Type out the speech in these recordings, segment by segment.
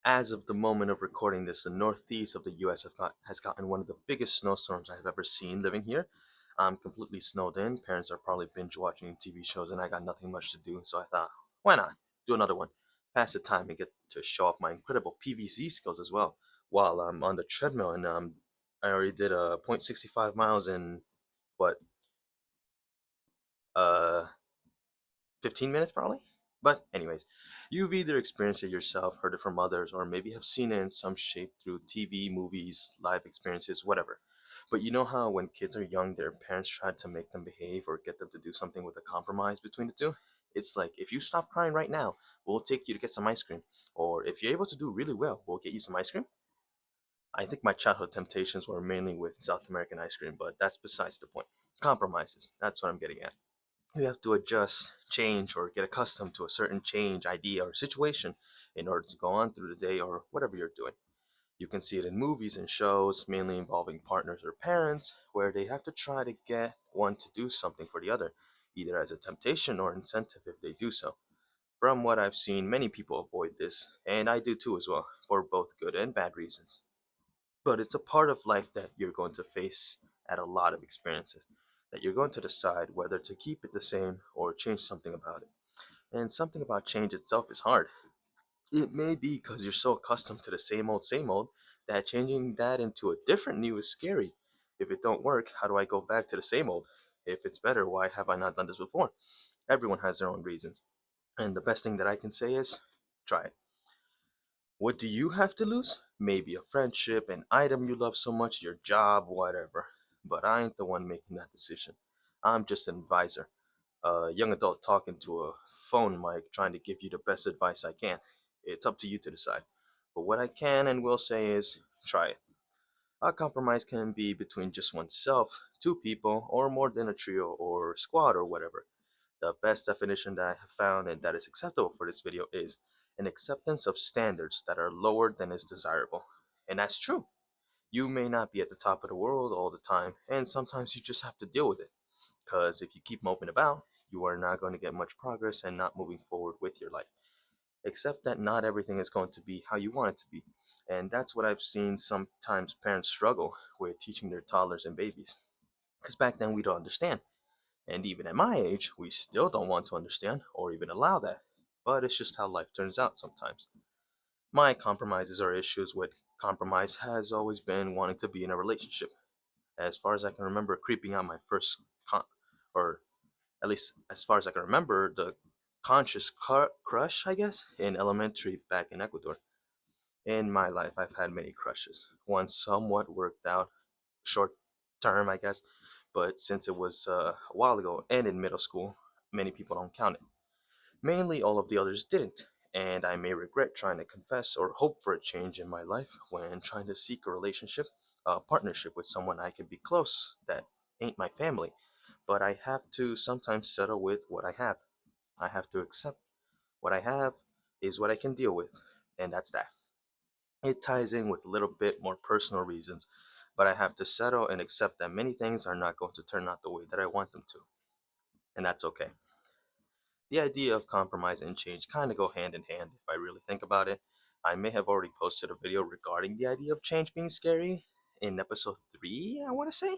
As of the moment of recording this, the northeast of the US has gotten one of the biggest snowstorms I've ever seen living here. I'm completely snowed in. Parents are probably binge watching TV shows, and I got nothing much to do, so I thought, why not? Do another one. Pass the time and get to show off my incredible PVC skills as well while I'm on the treadmill. And I already did a 0.65 miles in what, uh, 15 minutes probably. But, anyways, you've either experienced it yourself, heard it from others, or maybe have seen it in some shape through TV, movies, live experiences, whatever. But you know how when kids are young, their parents try to make them behave or get them to do something with a compromise between the two? It's like, if you stop crying right now, we'll take you to get some ice cream. Or if you're able to do really well, we'll get you some ice cream. I think my childhood temptations were mainly with South American ice cream, but that's besides the point. Compromises, that's what I'm getting at. You have to adjust, change, or get accustomed to a certain change, idea, or situation in order to go on through the day or whatever you're doing. You can see it in movies and shows, mainly involving partners or parents, where they have to try to get one to do something for the other, either as a temptation or incentive if they do so. From what I've seen, many people avoid this, and I do too as well, for both good and bad reasons. But it's a part of life that you're going to face at a lot of experiences, that you're going to decide whether to keep it the same or change something about it. And something about change itself is hard. It may be because you're so accustomed to the same old, that changing that into a different new is scary. If it don't work, how do I go back to the same old? If it's better, why have I not done this before? Everyone has their own reasons. And the best thing that I can say is try it. What do you have to lose? Maybe a friendship, an item you love so much, your job, whatever. But I ain't the one making that decision. I'm just an advisor, a young adult talking to a phone mic trying to give you the best advice I can. It's up to you to decide. But what I can and will say is try it. A compromise can be between just oneself, two people, or more than a trio or squad or whatever. The best definition that I have found and that is acceptable for this video is an acceptance of standards that are lower than is desirable. And that's true. You may not be at the top of the world all the time, and sometimes you just have to deal with it. Because if you keep moping about, you are not going to get much progress and not moving forward with your life. Except that not everything is going to be how you want it to be. And that's what I've seen sometimes parents struggle with teaching their toddlers and babies. Because back then we don't understand. And even at my age, we still don't want to understand or even allow that. But it's just how life turns out sometimes. My compromises or issues with compromise has always been wanting to be in a relationship. As far as I can remember, creeping out my first or at least as far as I can remember, the conscious crush, I guess, in elementary back in Ecuador. In my life, I've had many crushes. One somewhat worked out, short term, I guess, but since it was a while ago and in middle school, many people don't count it. Mainly, all of the others didn't, and I may regret trying to confess or hope for a change in my life when trying to seek a relationship, a partnership with someone I can be close that ain't my family. But I have to sometimes settle with what I have. I have to accept what I have is what I can deal with, and that's that. It ties in with a little bit more personal reasons, but I have to settle and accept that many things are not going to turn out the way that I want them to, and that's okay. The idea of compromise and change kind of go hand in hand if I really think about it. I may have already posted a video regarding the idea of change being scary in episode 3, I want to say.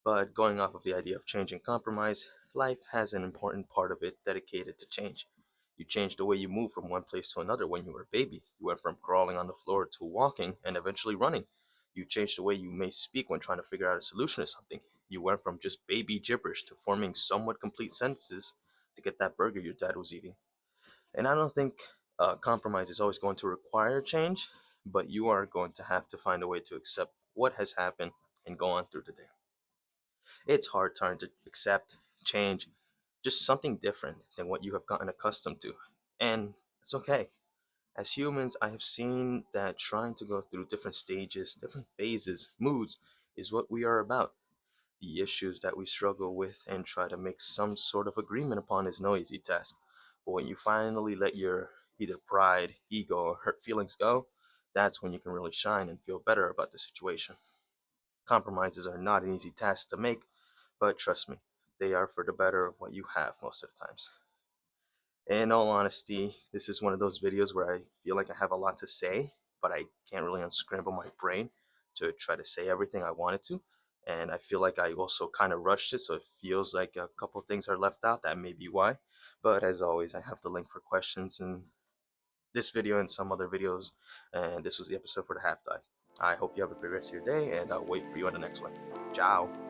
But going off of the idea of change and compromise, life has an important part of it dedicated to change. You change the way you move from one place to another when you were a baby. You went from crawling on the floor to walking and eventually running. You change the way you may speak when trying to figure out a solution to something. You went from just baby gibberish to forming somewhat complete sentences to get that burger your dad was eating. And I don't think compromise is always going to require change, but you are going to have to find a way to accept what has happened and go on through the day. It's hard trying to accept, change, just something different than what you have gotten accustomed to. And it's okay. As humans, I have seen that trying to go through different stages, different phases, moods is what we are about. The issues that we struggle with and try to make some sort of agreement upon is no easy task. But when you finally let your either pride, ego, or hurt feelings go, that's when you can really shine and feel better about the situation. Compromises are not an easy task to make, but trust me, they are for the better of what you have most of the times. In all honesty, this is one of those videos where I feel like I have a lot to say, but I can't really unscramble my brain to try to say everything I wanted to. And I feel like I also kind of rushed it, so it feels like a couple things are left out. That may be why. But as always, I have the link for questions in this video and some other videos. And this was the episode for the half dive. I hope you have a great rest of your day, and I'll wait for you on the next one. Ciao.